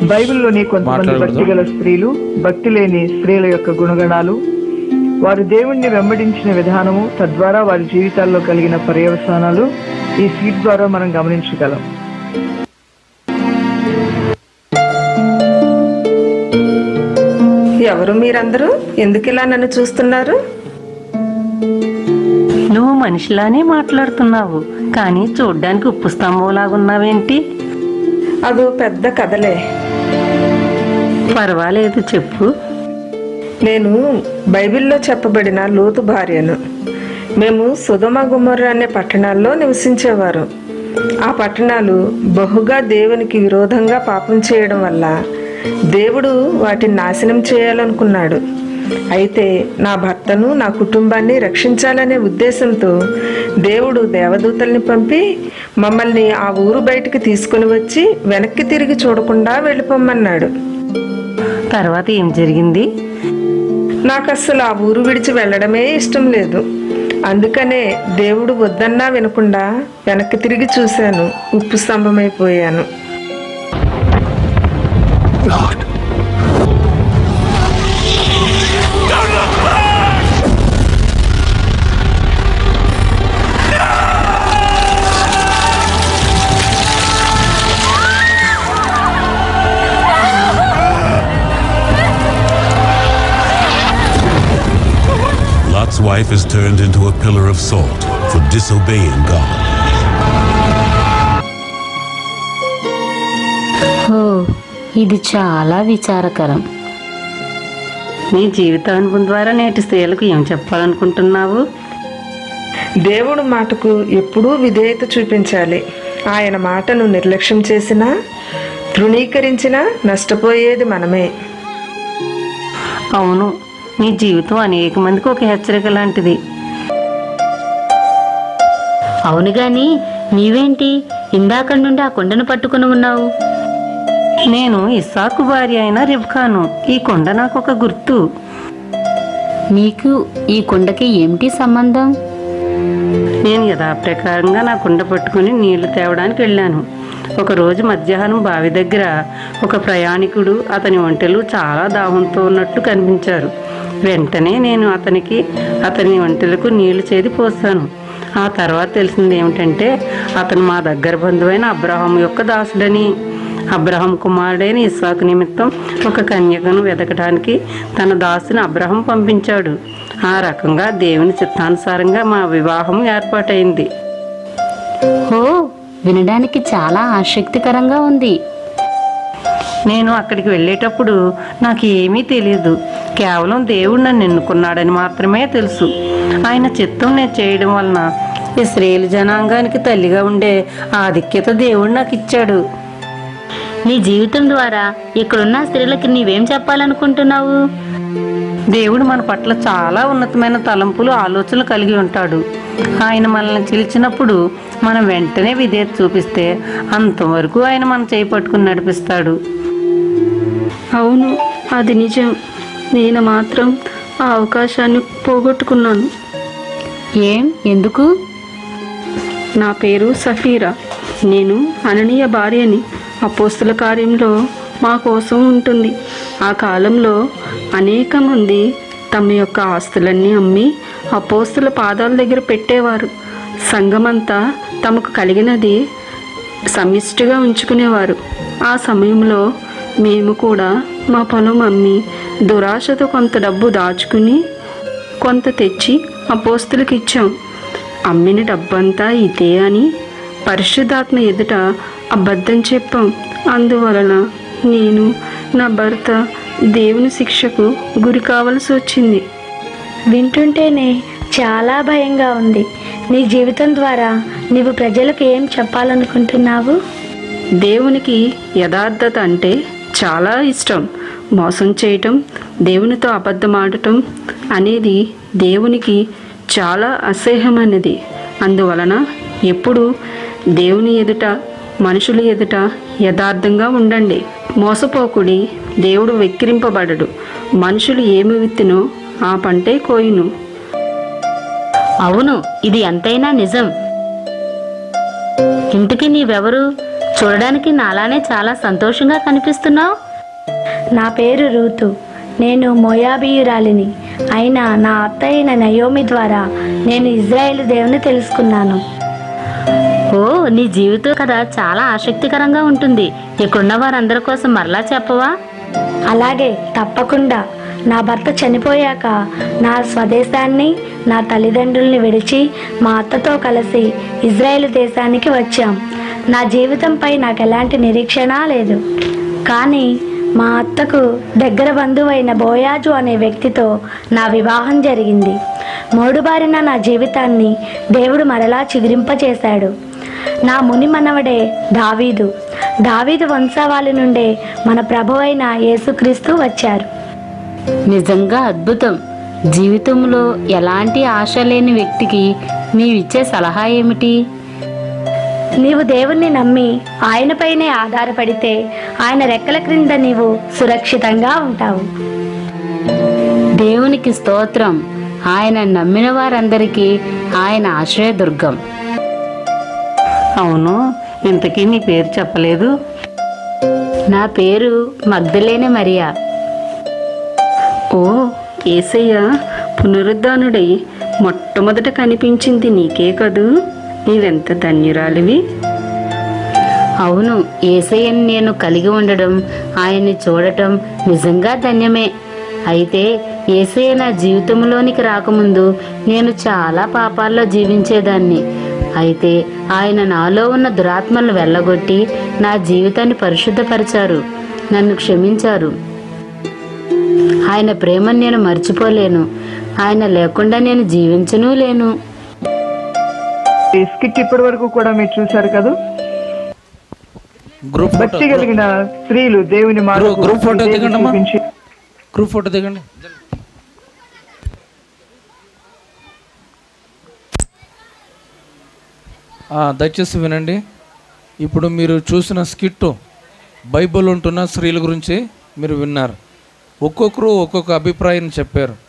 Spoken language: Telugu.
బైబిల్లోని కొంతమంది భక్తి గల స్త్రీలు, భక్తి లేని స్త్రీల యొక్క గుణగణాలు, వారు దేవుణ్ణి వెంబడించిన విధానము, తద్వారా వారి జీవితాల్లో కలిగిన పర్యవసానాలు ఈ సీడ్ ద్వారా మనం గమనించగలం. ఎవరు మీరందరూ? ఎందుకు ఇలా నన్ను చూస్తున్నారు? నువ్వు మనిషిలానే మాట్లాడుతున్నావు, కానీ చూడ్డానికి ఉప్పు స్తంభంలాగున్నావేంటి? అదో పెద్ద కథలే. పర్వాలేదు, చెప్పు. నేను బైబిల్లో చెప్పబడిన లోతు భార్యను. మేము సొదొమ గొమొర్రా అనే పట్టణాల్లో నివసించేవారు. ఆ పట్టణాలు బహుగా దేవునికి విరోధంగా పాపం చేయడం వల్ల దేవుడు వాటిని నాశనం చేయాలనుకున్నాడు. అయితే నా భర్తను, నా కుటుంబాన్ని రక్షించాలనే ఉద్దేశంతో దేవుడు దేవదూతల్ని పంపి మమ్మల్ని ఆ ఊరు బయటికి తీసుకుని వచ్చి వెనక్కి తిరిగి చూడకుండా వెళ్ళిపోమన్నాడు. తర్వాత ఏం జరిగింది? నాకు అస్సలు ఆ ఊరు విడిచి వెళ్ళడమే ఇష్టం లేదు. అందుకనే దేవుడు వద్దన్నా వినకుండా వెనక్కి తిరిగి చూశాను, ఉప్పు స్తంభమైపోయాను. Lot's wife is turned into a pillar of salt for disobeying God. ఓ, ఇది చాలా విచారకరం. నీ జీవితానుభవం ద్వారా నేటి స్త్రీలకు ఏం చెప్పాలనుకుంటున్నావు? దేవుడు మాటకు ఎప్పుడూ విధేయత చూపించాలి. ఆయన మాటను నిర్లక్ష్యం చేసినా, తృణీకరించినా నష్టపోయేది మనమే. అవును, నీ జీవితం అనేక మందికి ఒక హెచ్చరిక లాంటిది. అవును గాని నీవేంటి ఇందాక నుండి ఆ కొండను పట్టుకుని ఉన్నావు? నేను ఇస్సాకు భార్య అయిన రిబ్కాను. ఈ కొండ నాకు ఒక గుర్తు. నీకు ఈ కొండకి ఏమిటి సంబంధం? నేను యథాప్రకారంగా నా కుండ పట్టుకుని నీళ్లు తేవడానికి వెళ్ళాను. ఒకరోజు మధ్యాహ్నం బావి దగ్గర ఒక ప్రయాణికుడు, అతని ఒంటెలు చాలా దాహంతో ఉన్నట్టు కనిపించారు. వెంటనే నేను అతని ఒంటెలకు నీళ్లు చేది పోసాను. ఆ తర్వాత తెలిసింది ఏమిటంటే అతను మా దగ్గర బంధువైన అబ్రహాం యొక్క దాసుడని. అబ్రహాం కుమారుడైన ఇస్సాకు నిమిత్తం ఒక కన్యకను వెతకడానికి తన దాసుని అబ్రహాం పంపించాడు. ఆ రకంగా దేవుని చిత్తానుసారంగా మా వివాహం ఏర్పాటైంది. ఓ, వినడానికి చాలా ఆసక్తికరంగా ఉంది. నేను అక్కడికి వెళ్ళేటప్పుడు నాకు ఏమీ తెలియదు. కేవలం దేవుడు నన్ను ఎన్నుకున్నాడని మాత్రమే తెలుసు. ఆయన చిత్తం నేను చేయడం వలన ఇశ్రాయేలు జనాంగానికి తల్లిగా ఉండే ఆధిక్యత దేవుడు నాకు ఇచ్చాడు. నీ జీవితం ద్వారా ఇక్కడున్న స్త్రీలకి నీవేం చెప్పాలనుకుంటున్నావు? దేవుడు మన పట్ల చాలా ఉన్నతమైన తలంపులు, ఆలోచనలు కలిగి ఉంటాడు. ఆయన మనల్ని పిలిచినప్పుడు మనం వెంటనే విధేయత చూపిస్తే అంతవరకు ఆయన మన చేయి పట్టుకుని నడిపిస్తాడు. అవును, అది నిజం. నేను మాత్రం ఆ అవకాశాన్ని పోగొట్టుకున్నాను. ఎందుకు? నా పేరు సఫీరా. నేను అననీయ భార్యని. అపోస్తుల కార్యంలో మా కోసం ఉంటుంది. ఆ కాలంలో అనేక మంది తమ యొక్క ఆస్తులన్నీ అమ్మి అపోస్తుల పాదాల దగ్గర పెట్టేవారు. సంఘమంతా తమకు కలిగినది సమిష్టిగా ఉంచుకునేవారు. ఆ సమయంలో మేము కూడా మా పొలం అమ్మి దురాశతో కొంత డబ్బు దాచుకుని కొంత తెచ్చి అపోస్తులకు ఇచ్చాం. అమ్మిన డబ్బంతా ఇదే అని పరిశుద్ధాత్మ ఎదుట అబద్ధం చెప్పాం. అందువలన నేను, నా భర్త దేవుని శిక్షకు గురి కావలసి వచ్చింది. వింటుంటేనే చాలా భయంగా ఉంది. నీ జీవితం ద్వారా నీవు ప్రజలకు ఏం చెప్పాలనుకుంటున్నావు? దేవునికి యథార్థత అంటే చాలా ఇష్టం. మోసం చేయటం, దేవునితో అబద్ధమాడటం అనేది దేవునికి చాలా అసహ్యమైనది. అందువలన ఎప్పుడు దేవుని ఎదుట, మనుషుల ఎదుట యథార్థంగా ఉండండి. మోసపోకుడి. దేవుడు వెక్కిరింపబడడు. మనుషులు ఏమి విత్తునో ఆ పంటే కోయును. అవును, ఇది ఎంతైనా నిజం. ఇంతకీ నీవెవరు? చూడడానికి నాలానే చాలా సంతోషంగా కనిపిస్తున్నావు. నా పేరు రూతు. నేను మోయాబీయురాలిని. అయినా నా అత్త అయిన నయోమి ద్వారా నేను ఇజ్రాయేలు దేవుని తెలుసుకున్నాను. ఓ, నీ జీవితం కథ చాలా ఆసక్తికరంగా ఉంటుంది. ఇక్కడున్న వారందరి కోసం మరలా చెప్పవా? అలాగే, తప్పకుండా. నా భర్త చనిపోయాక నా స్వదేశాన్ని, నా తల్లిదండ్రుల్ని విడిచి మా అత్తతో కలిసి ఇజ్రాయేలు దేశానికి వచ్చాం. నా జీవితంపై నాకు ఎలాంటి నిరీక్షణ లేదు. కానీ మా అత్తకు దగ్గర బంధువైన బోయాజు అనే వ్యక్తితో నా వివాహం జరిగింది. మోడుబారిన నా జీవితాన్ని దేవుడు మరలా చిగురింపచేశాడు. నా ముని మనవడే దావీదు. దావీదు వంశావళి నుండే మన ప్రభువైన యేసుక్రీస్తు వచ్చారు. నిజంగా అద్భుతం. జీవితంలో ఎలాంటి ఆశ లేని వ్యక్తికి నీవిచ్చే సలహా ఏమిటి? నీవు దేవుణ్ణి నమ్మి ఆయనపైనే ఆధారపడితే ఆయన రెక్కల క్రింద నీవు సురక్షితంగా ఉంటావు. దేవునికి స్తోత్రం. ఆయన నమ్మిన వారందరికీ ఆయన ఆశ్రయదుర్గం. అవును, ఇంతకీ నీ పేరు చెప్పలేదు. నా పేరు మగ్దలేనే మరియా. ఓ, యేసయ్య పునరుద్ధానుడై మొట్టమొదట కనిపించింది నీకే కదూ. నీవెంత ధన్యురాలివి. అవును, యేసయ్యని నేను కలిగి ఉండడం, ఆయన్ని చూడటం నిజంగా ధన్యమే. అయితే యేసయ్య నా జీవితంలోనికి రాకముందు నేను చాలా పాపాల్లో జీవించేదాన్ని. అయితే ఆయన నాలో ఉన్న దురాత్మలను వెళ్ళగొట్టి నా జీవితాన్ని పరిశుద్ధపరిచారు, నన్ను క్షమించారు. ఆయన ప్రేమను నేను మర్చిపోలేను. ఆయన లేకుండా నేను జీవించనూ లేను. ఈ స్కిట్ ఇప్పటి వరకు కూడా మీరు చూశారు కదా. భక్తి కలిగిన స్త్రీలు దేవుని గ్రూప్ ఫోటో దిగండి అమ్మా. గ్రూప్ ఫోటో దిగండి. దయచేసి వినండి. ఇప్పుడు మీరు చూసిన స్కిట్ బైబిల్ ఉంటున్న స్త్రీల గురించి మీరు విన్నారు. ఒక్కొక్కరు ఒక్కొక్క అభిప్రాయం చెప్పారు.